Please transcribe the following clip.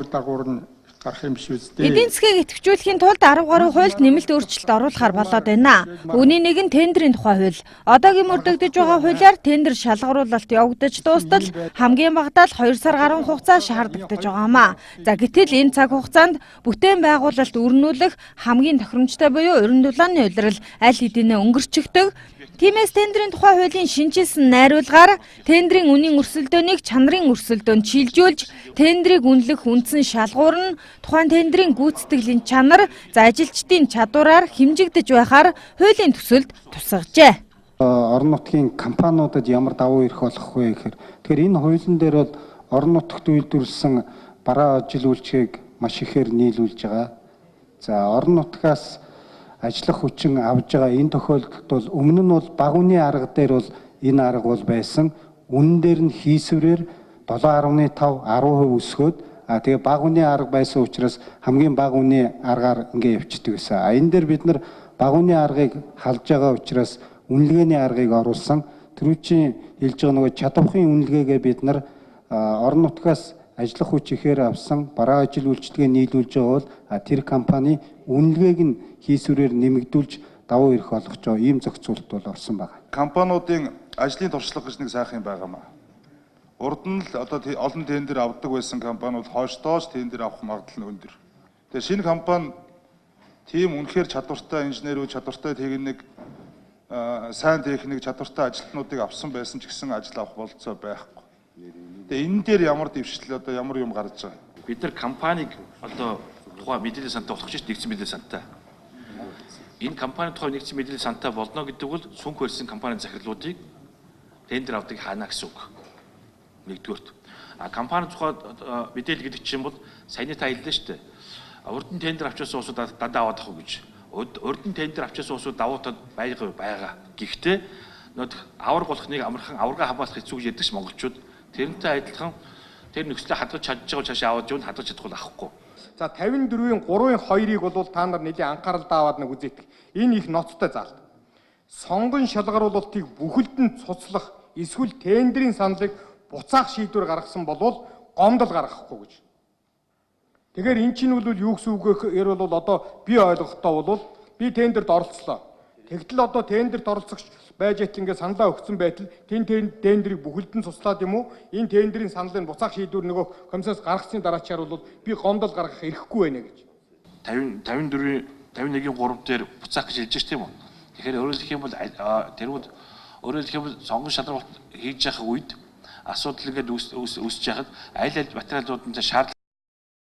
дагуур нь гарах юм биш үстэй. Эдийн засгийг идэвхжүүлэхийн тулд 10 гаруй хуульд нэмэлт өөрчлөлт оруулахар болоод байна. Үүний нэг нь тендерийн тухай хууль. Одоогийн мөрдөгдөж байгаа хуулиар тендер шалгаруулалт явагдаж дуустал хамгийн багадаа 2 сар гаруй хугацаа шаардагдаж байгаамаа. За гэтэл энэ цаг хугацаанд бүтээн байгуулалт өрнүүлэх хамгийн тохиромжтой буюу уран дулааны улирал аль хэдийнэ өнгөрчихдөг. Тиймээс тендерийн тухай хуулийн шинжилсэн найруулгаар тендерийн үнийн өрсөлдөөнийг чанарын өрсөлдөөнд шилжүүлж, тендерийг үнэлэх үндсэн шалгуур нь тухайн тендерийн гүйцэтгэлийн чанар, за ажилчдын чадвараар хэмжигдэж байхаар хуулийн төсөлд тусгажээ. Орон нутгийн компаниудад ямар давуу эрх олох вэ гэхээр тэгэхээр энэ хуулийн дээр бол орон нутагт үйлдвэрлэсэн бараа ажил үйлчгийг маш ихээр нийлүүлж байгаа. За орон нутгаас ажиллах хүчин авж байгаа энэ тохиолдолд бол өмнө нь бол багууны арга дээр бол энэ арга бол байсан. Үнэн дээр нь хийсвэрээр 7.5 10% өсгөөд тэгээ багууны арга байсан учраас хамгийн багууны аргаар ингэ явчихдаг гэсэн. Энэ дээр бид нар багууны аргыг халж байгаа учраас үнэлгээний аргыг оруулсан. Тэрүүчийн хэлж байгаа нөгөө чадвархын үнэлгээгээ бид нар орон нутгаас ажиллах хүч ихээр авсан бараа ажил үйлчлэгээ нийлүүлж байгаа бол тэр компани үнэлгээг нь хийсвэрээр нэмэгдүүлж давуу эрх олгож байгаа ийм зохицуулт бол орсон байна. Компаниудын ажлын туршлага гэж нэг сайхан байгаамаа. Урд нь л одоо олон тендер авдаг байсан компаниуд хойштоож тендер авах магадлал нь өндөр. Тэгээ шинэ компани тийм үнэхээр чадвартай инженерүүд, чадвартай техник, сайн техник, чадвартай ажилтнуудыг авсан байсан ч гэсэн ажил авах болцоо байхгүй. Тэгээ энэ дээр ямар дэвшил одоо ямар юм гарч байгаа. Бид нар компаниг одоо тухай мэдээлэл сантай болох гэж нэгдсэн мэдээлэл сантай. Энэ компани тухай нэгдсэн мэдээлэл сантай болно гэдэг бол сүнх барьсан компанийн захирлуудыг тендер авдаг хаана гэсэн үг. Нэгдүгürt. Компани тухай мэдээлэл гэдэг чинь бол саяны та хэллээ шүү дээ. Урд нь тендер авчаасан улсууд дандаа аваад авах гэж. Урд нь тендер авчаасан улсууд давуутад байгаа. Гэхдээ нөт авраг болохныг амархан аварга хамгаалах хэцүү гэж яддаг ш монголчууд. Тэрнтэй адилхан тэр нөхцөлөө хадгалж чадж байгаа цаашаа аваад явна хадгалж чадахгүй авахгүй. За 54-ийн 3-2-ыг бол та нар нэлийн анхааралтай аваад нэг үзээдэг. Энэ их ноцтой заалт. Сонгон шалгаруулалтыг бүхэлд нь цуцлах эсвэл тендерийн саналыг буцаах шийдвэр гаргасан болвол гомдол гаргахгүй гэж. Тэгэхээр эн чинь бол юу гэсэн үг гэхээр бол одоо би ойлгохдоо бол би тендерт оролцлоо. Тэгтэл одоо тендерт оролцогч байж итл ингээд саналаа өгсөн байтал тендерийг бүхэлд нь цуслаад юм уу? Энэ тендерийн саналыг буцаах шийдвэр нөгөө комиссоос гаргасны дараачаар бол би гомдол гаргах эрхгүй байна гэж. 51-ийн 3 дээр буцаах гэж хэлж байна тийм үү? Тэгэхээр өөрөөр хэлэх юм бол тэрүүд өөрөөр хэлэх юм бол сонгон шалралт хийж явах үед асуудал ингээд үүсэж яхад аль материалууд нь шаардлага